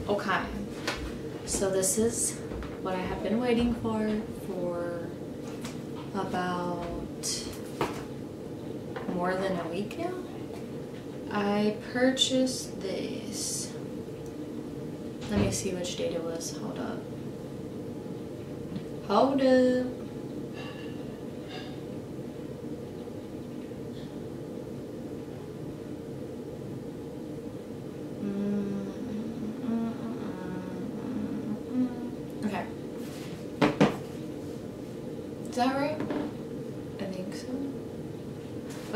Okay, so this is what I have been waiting for about more than a week now. I purchased this. Let me see which date it was. Hold up. Hold up. Okay. Is that right? I think so.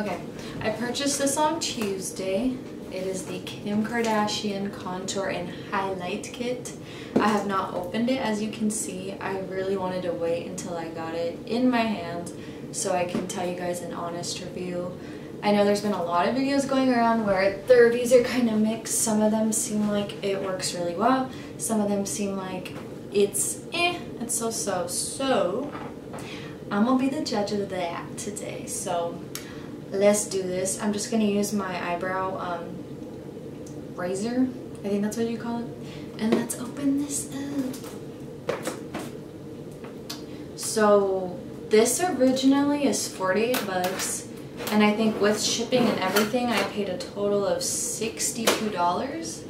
Okay. I purchased this on Tuesday. It is the Kim Kardashian Contour and Highlight Kit. I have not opened it, as you can see. I really wanted to wait until I got it in my hands so I can tell you guys an honest review. I know there's been a lot of videos going around where the reviews are kind of mixed. Some of them seem like it works really well. Some of them seem like it's so-so. So I'm gonna be the judge of that today. So let's do this. I'm just gonna use my eyebrow razor. I think that's what you call it. And let's open this up. So this originally is 48 bucks. And I think with shipping and everything, I paid a total of $62.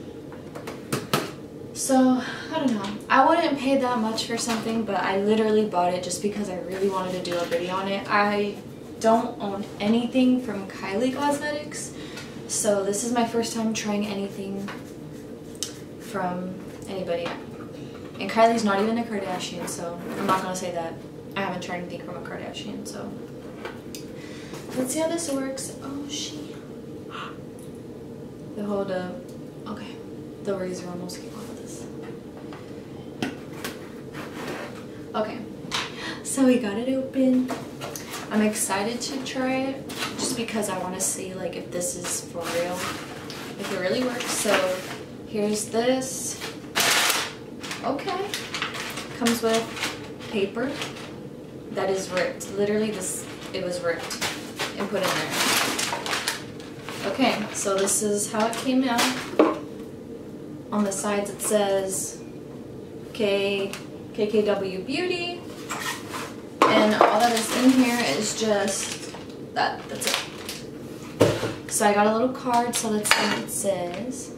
So, I don't know. I wouldn't pay that much for something, but I literally bought it just because I really wanted to do a video on it. I don't own anything from Kylie Cosmetics, so this is my first time trying anything from anybody. And Kylie's not even a Kardashian, so I'm not gonna say that. I haven't tried anything from a Kardashian, so let's see how this works. Oh shit. Hold up. Okay. The razor almost came off of this. Okay. So we got it open. I'm excited to try it just because I want to see like if this is for real, if it really works. So here's this. Okay. Comes with paper that is ripped. Literally this, it was ripped and put in there. Okay, so this is how it came out. On the sides it says KKW Beauty, and all that is in here is just that's it. So I got a little card, so let's see what it says.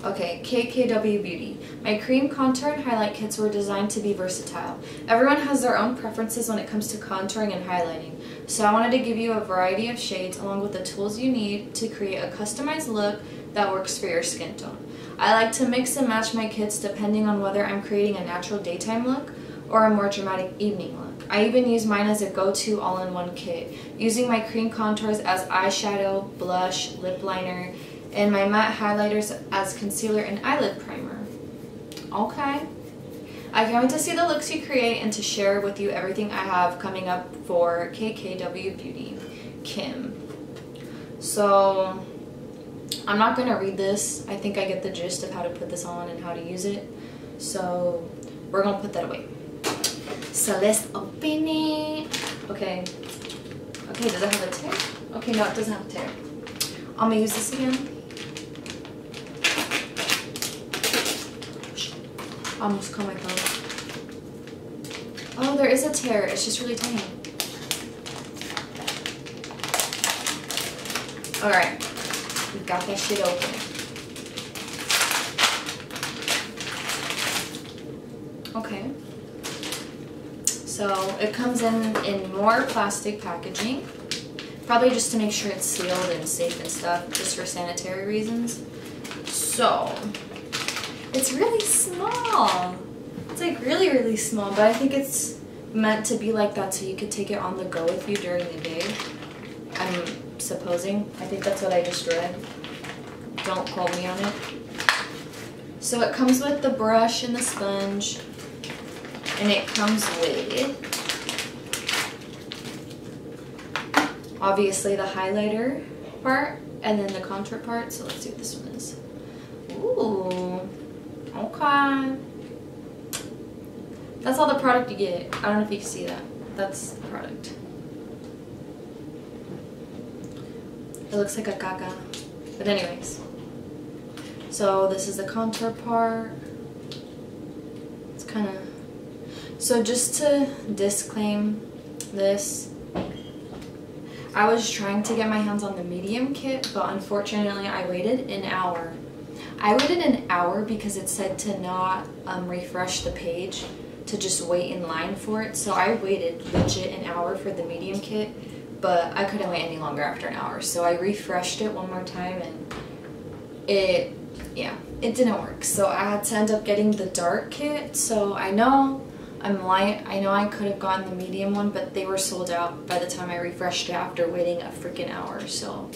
Okay, KKW Beauty. My cream contour and highlight kits were designed to be versatile. Everyone has their own preferences when it comes to contouring and highlighting, so I wanted to give you a variety of shades along with the tools you need to create a customized look that works for your skin tone. I like to mix and match my kits depending on whether I'm creating a natural daytime look or a more dramatic evening look. I even use mine as a go-to all-in-one kit, using my cream contours as eyeshadow, blush, lip liner, and my matte highlighters as concealer and eyelid primer. Okay. I can't wait to see the looks you create and to share with you everything I have coming up for KKW Beauty Kim. So I'm not going to read this. I think I get the gist of how to put this on and how to use it. So we're going to put that away. So let's open it. Okay. Okay, does it have a tear? Okay, no, it doesn't have a tear. I'm going to use this again. I almost cut my thumb. Oh, there is a tear. It's just really tiny. Alright. We got that shit open. Okay. So it comes in more plastic packaging. Probably just to make sure it's sealed and safe and stuff, just for sanitary reasons. So it's really small. It's like really, really small, but I think it's meant to be like that so you could take it on the go with you during the day. I'm supposing. I think that's what I just read. Don't quote me on it. So it comes with the brush and the sponge, and it comes with obviously the highlighter part and then the contour part. So let's see what this one is. Ooh. Okay. That's all the product you get. I don't know if you can see that. That's the product. It looks like a caca. But anyways. So this is the contour part. It's kind of, so just to disclaim this, I was trying to get my hands on the medium kit, but unfortunately I waited an hour. I waited an hour because it said to not refresh the page, to just wait in line for it. So I waited legit an hour for the medium kit, but I couldn't wait any longer after an hour. So I refreshed it one more time and it didn't work. So I had to end up getting the dark kit. So I know I'm lying. I know I could have gotten the medium one, but they were sold out by the time I refreshed it after waiting a freaking hour. So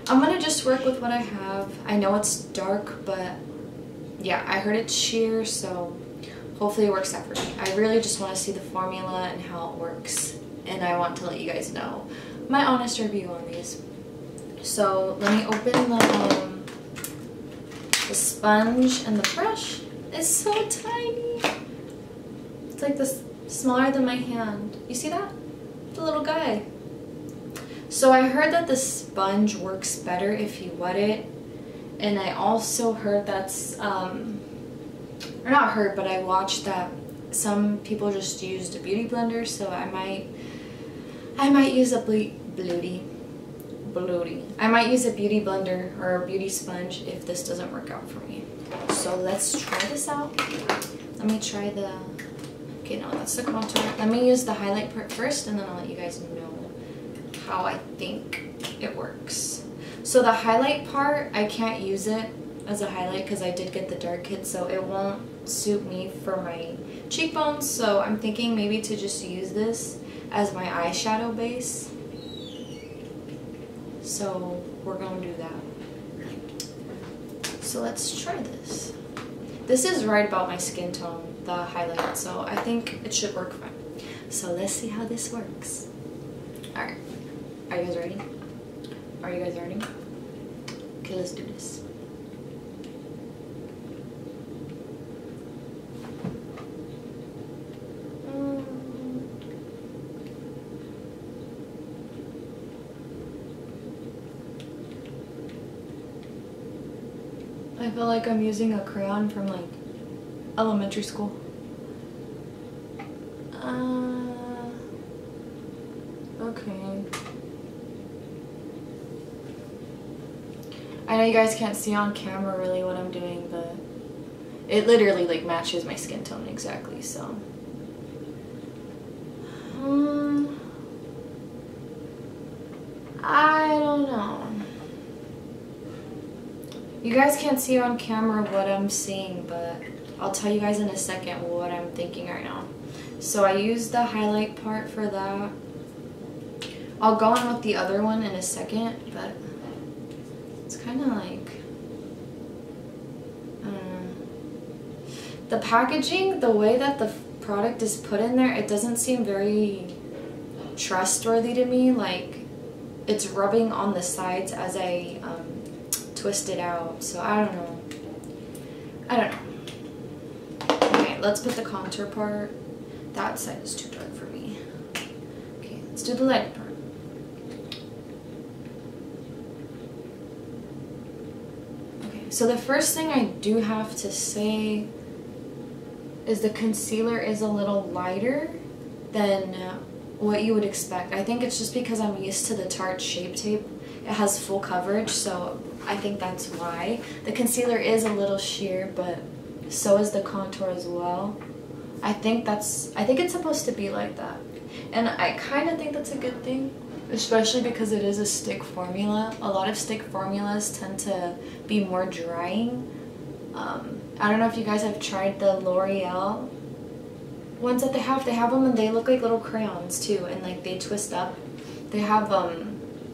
I'm gonna just work with what I have. I know it's dark, but yeah, I heard it's sheer, so hopefully it works out for me. I really just want to see the formula and how it works, and I want to let you guys know my honest review on these. So let me open the sponge and the brush. It's so tiny. It's like this, smaller than my hand. You see that? The little guy. So I heard that the sponge works better if you wet it, and I also heard that's or not heard, but I watched that some people just used a beauty blender, so I might use a I might use a beauty blender or a beauty sponge if this doesn't work out for me. So let's try this out. Let me try the, okay, no, that's the contour. Let me use the highlight part first, and then I'll let you guys know how I think it works. So the highlight part, I can't use it as a highlight because I did get the dark kit, so it won't suit me for my cheekbones. So I'm thinking maybe to just use this as my eyeshadow base. So we're gonna do that. So let's try this. This is right about my skin tone, the highlight, so I think it should work fine. So let's see how this works. Alright, are you guys ready? Are you guys ready? Okay, let's do this. I feel like I'm using a crayon from like elementary school. Okay. I know you guys can't see on camera really what I'm doing, but it literally like matches my skin tone exactly, so. I don't know. You guys can't see on camera what I'm seeing, but I'll tell you guys in a second what I'm thinking right now. So I used the highlight part for that. I'll go on with the other one in a second, but it's kind of like, I don't know. The packaging, the way that the product is put in there, it doesn't seem very trustworthy to me. Like, it's rubbing on the sides as I twist it out, so I don't know. Okay, let's put the contour part. That side is too dark for me. Okay, let's do the light part. Okay, so the first thing I do have to say is the concealer is a little lighter than what you would expect. I think it's just because I'm used to the Tarte Shape Tape. It has full coverage, so I think that's why. The concealer is a little sheer, but so is the contour as well. I think it's supposed to be like that. And I kind of think that's a good thing, especially because it is a stick formula. A lot of stick formulas tend to be more drying. I don't know if you guys have tried the L'Oreal ones that they have them and they look like little crayons too, and like they twist up. They have a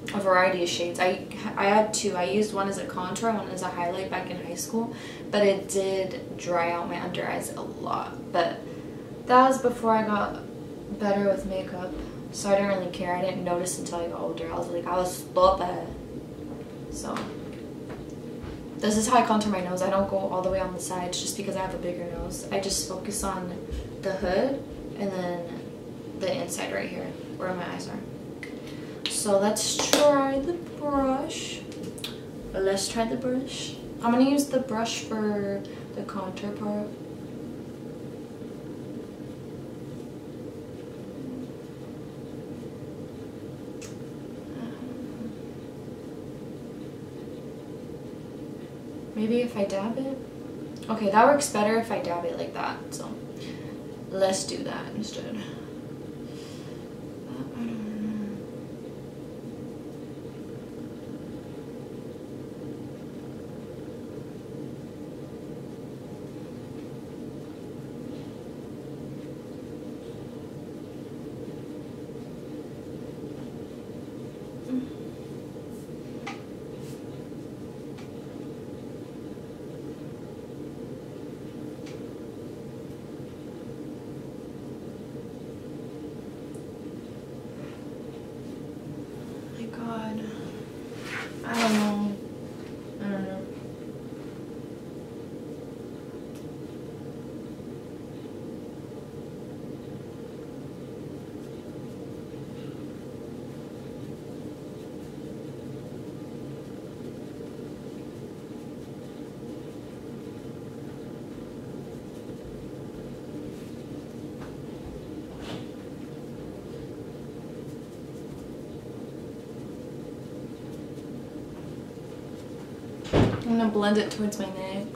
variety of shades. I had two. I used one as a contour, one as a highlight back in high school, but it did dry out my under eyes a lot. But that was before I got better with makeup, so I didn't really care. I didn't notice until I got older. I was stupid. So this is how I contour my nose. I don't go all the way on the sides just because I have a bigger nose. I just focus on the hood and then the inside right here where my eyes are. So let's try the brush. I'm gonna use the brush for the contour part. Maybe if I dab it? Okay, that works better if I dab it like that, so let's do that instead. I don't know. I'm gonna blend it towards my neck.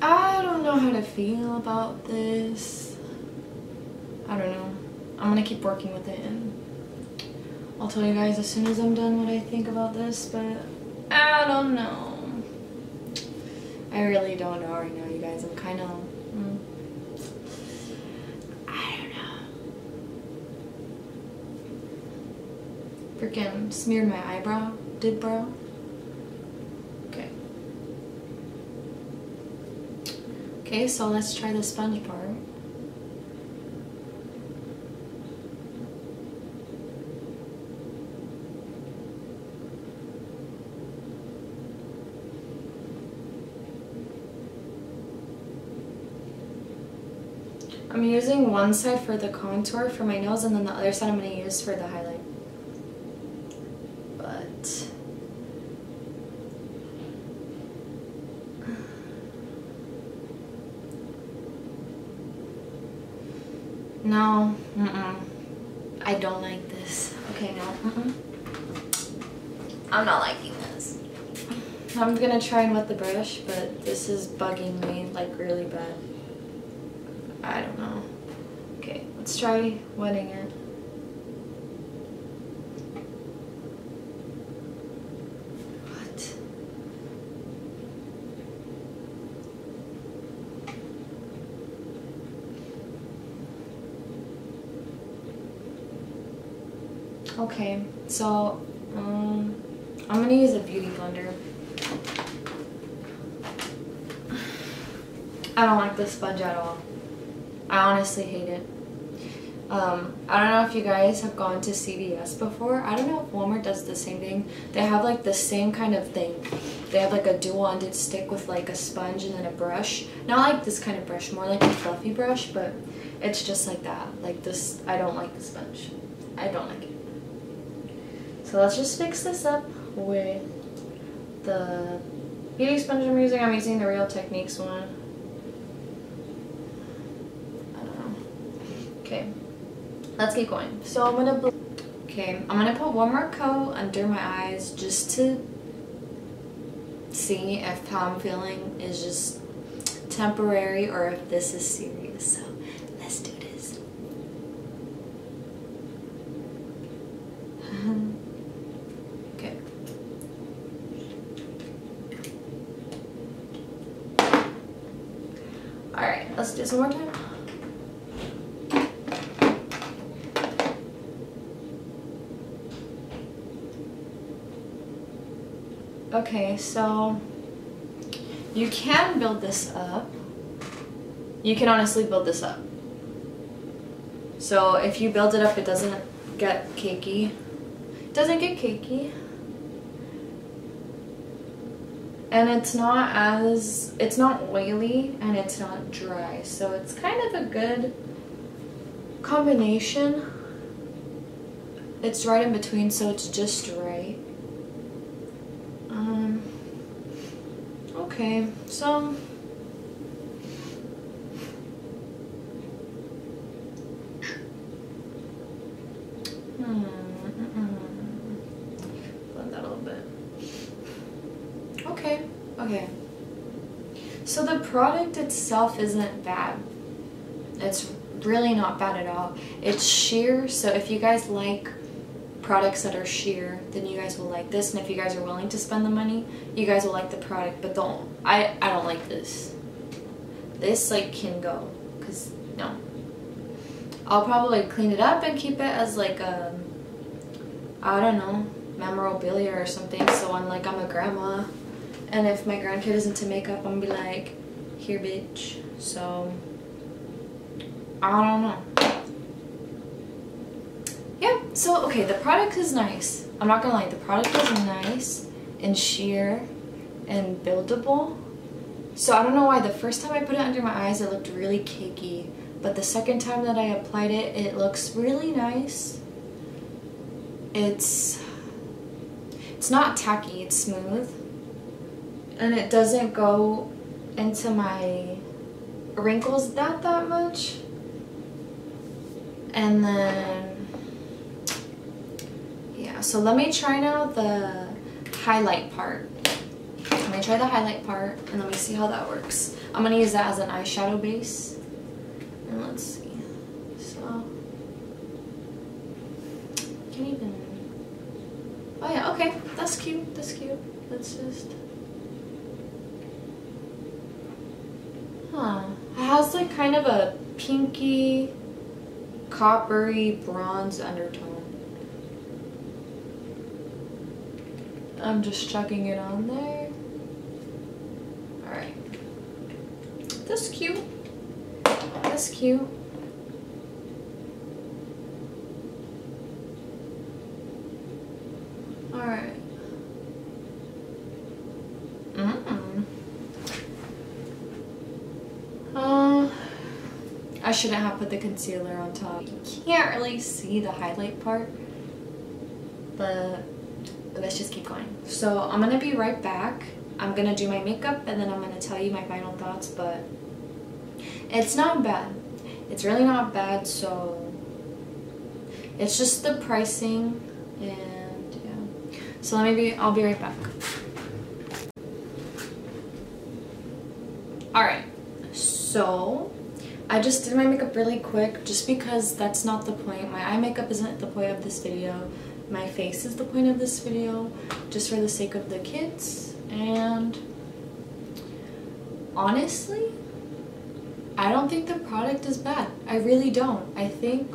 I don't know how to feel about this. I don't know. I'm gonna keep working with it and I'll tell you guys as soon as I'm done what I think about this, but I don't know. I really don't know right now, you guys. I'm kind of... I don't know. Freaking smeared my eyebrow. Did brow? Okay. Okay, so let's try the sponge part. I'm using one side for the contour for my nose and then the other side I'm going to use for the highlight. No, I don't like this. Okay, no, I'm not liking this. I'm gonna try and wet the brush, but this is bugging me like really bad. I don't know. Okay, let's try wetting it. Okay, so I'm gonna use a beauty blender. I don't like this sponge at all. I honestly hate it. I don't know if you guys have gone to CVS before. I don't know if Walmart does the same thing. They have like the same kind of thing. They have like a dual-ended stick with like a sponge and then a brush. Not like this kind of brush, more like a fluffy brush, but it's just like that. Like this, I don't like the sponge. I don't like it. So let's just fix this up with the beauty sponge I'm using. I'm using the Real Techniques one. I don't know. Okay, let's keep going. So I'm gonna put one more coat under my eyes just to see if how I'm feeling is just temporary or if this is serious. So let's do this. Okay. Alright, let's do some more time. Okay, so you can build this up. You can honestly build this up. So if you build it up, it doesn't get cakey. It doesn't get cakey. And it's not oily and it's not dry. So it's kind of a good combination. It's right in between, so it's just right. Okay, so blend that a little bit. Okay, okay. So the product itself isn't bad. It's really not bad at all. It's sheer, so if you guys like products that are sheer, then you guys will like this, and if you guys are willing to spend the money, you guys will like the product. But I don't like this. This like can go, because no. I'll probably clean it up and keep it as like a, I don't know, memorabilia or something. So when like I'm a grandma, and if my grandkid is into makeup, I'm gonna be like, here bitch. So I don't know. Yeah, so okay, the product is nice. I'm not gonna lie, the product is nice and sheer and buildable. So I don't know why the first time I put it under my eyes it looked really cakey, but the second time that I applied it, it looks really nice. It's not tacky, it's smooth. And it doesn't go into my wrinkles that much. And then, yeah, so let me try now the highlight part. Let me try the highlight part and let me see how that works. I'm gonna use that as an eyeshadow base. And let's see. So, can't even. Oh yeah, okay, that's cute, that's cute. Let's just. Huh. It has like kind of a pinky, coppery bronze undertone. I'm just chucking it on there. Alright. That's cute. That's cute. Alright. I shouldn't have put the concealer on top. You can't really see the highlight part, but let's just keep going. So I'm gonna be right back. I'm gonna do my makeup and then I'm gonna tell you my final thoughts, but it's not bad. It's really not bad, so it's just the pricing and yeah. So I'll be right back. Alright, so I just did my makeup really quick just because that's not the point. My eye makeup isn't the point of this video. My face is the point of this video, just for the sake of the kids. And honestly, I don't think the product is bad. I really don't. I think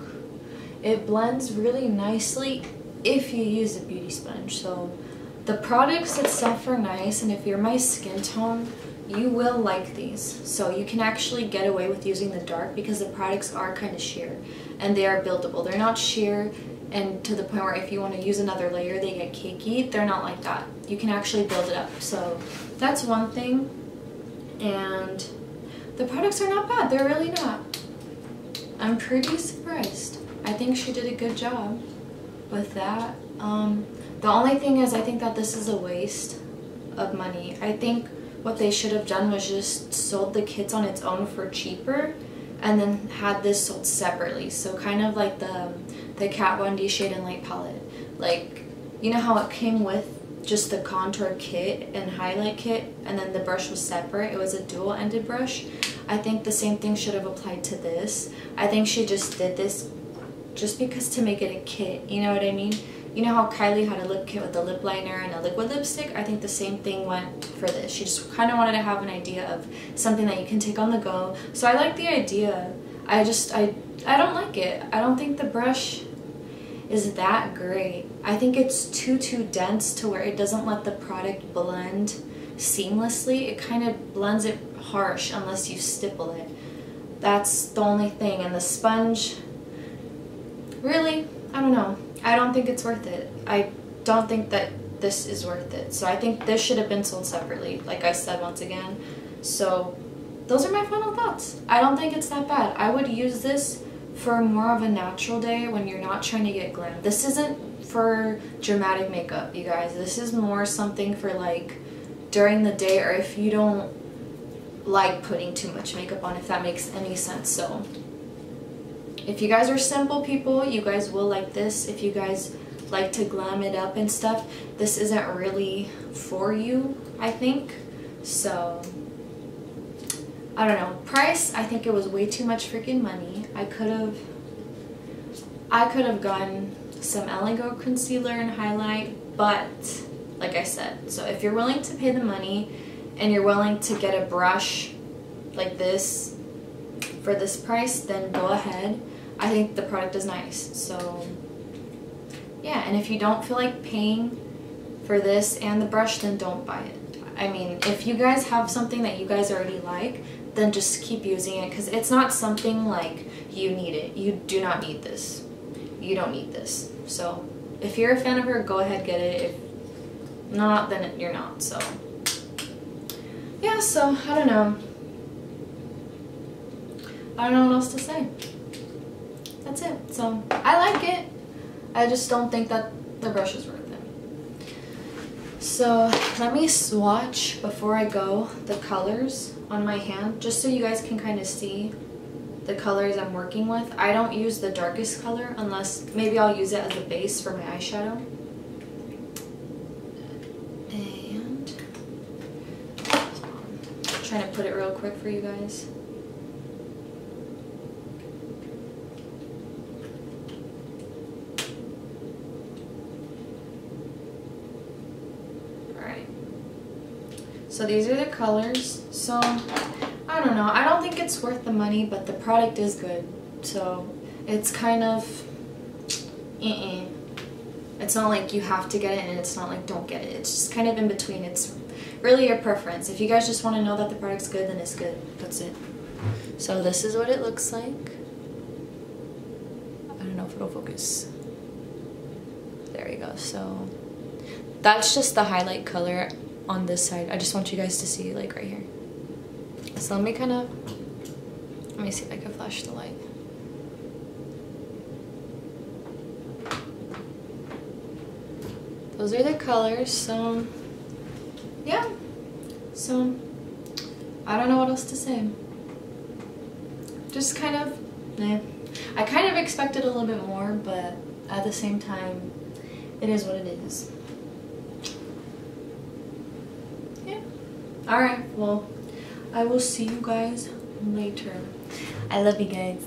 it blends really nicely if you use a beauty sponge. So the products itself are nice, and if you're my skin tone, you will like these. So you can actually get away with using the dark because the products are kind of sheer and they are buildable. They're not sheer and to the point where if you want to use another layer they get cakey. They're not like that. You can actually build it up. So that's one thing. And the products are not bad. They're really not. I'm pretty surprised. I think she did a good job with that. The only thing is I think that this is a waste of money. I think what they should have done was just sold the kits on its own for cheaper and then had this sold separately. So kind of like the Kat Von D Shade and Light palette. Like, you know how it came with just the contour kit and highlight kit and then the brush was separate? It was a dual-ended brush. I think the same thing should have applied to this. I think she just did this just because to make it a kit, you know what I mean? You know how Kylie had a lip kit with a lip liner and a liquid lipstick? I think the same thing went for this. She just kind of wanted to have an idea of something that you can take on the go. So I like the idea. I don't like it. I don't think the brush is that great. I think it's too dense to where it doesn't let the product blend seamlessly. It kind of blends it harsh unless you stipple it. That's the only thing. And the sponge, really, I don't know. I don't think it's worth it. I don't think that this is worth it. So I think this should have been sold separately, like I said once again. So those are my final thoughts. I don't think it's that bad. I would use this for more of a natural day when you're not trying to get glam. This isn't for dramatic makeup, you guys. This is more something for like during the day, or if you don't like putting too much makeup on, if that makes any sense. So if you guys are simple people, you guys will like this. If you guys like to glam it up and stuff, this isn't really for you, I think. So I don't know. Price, I think it was way too much freaking money. I could have gotten some Go concealer and highlight, but like I said, so if you're willing to pay the money and you're willing to get a brush like this for this price, then go ahead. I think the product is nice. So yeah, and if you don't feel like paying for this and the brush, then don't buy it. I mean, if you guys have something that you guys already like, then just keep using it, because it's not something like you need it. You do not need this. You don't need this. So if you're a fan of her, go ahead, get it. If not, then you're not. So yeah, so I don't know. I don't know what else to say. That's it. So I like it. I just don't think that the brush is worth it. So let me swatch before I go the colors on my hand, just so you guys can kind of see the colors I'm working with. I don't use the darkest color unless maybe I'll use it as a base for my eyeshadow. And I'm trying to put it real quick for you guys. So these are the colors. So I don't know. I don't think it's worth the money, but the product is good. So it's kind of It's not like you have to get it, and it's not like don't get it. It's just kind of in between. It's really your preference. If you guys just want to know that the product's good, then it's good. That's it. So this is what it looks like. I don't know if it'll focus. There we go. So that's just the highlight color on this side. I just want you guys to see, like, right here. So let me see if I can flash the light. Those are the colors. So yeah, so I don't know what else to say. Just kind of I kind of expected a little bit more, but at the same time, it is what it is. Alright, well, I will see you guys later. I love you guys.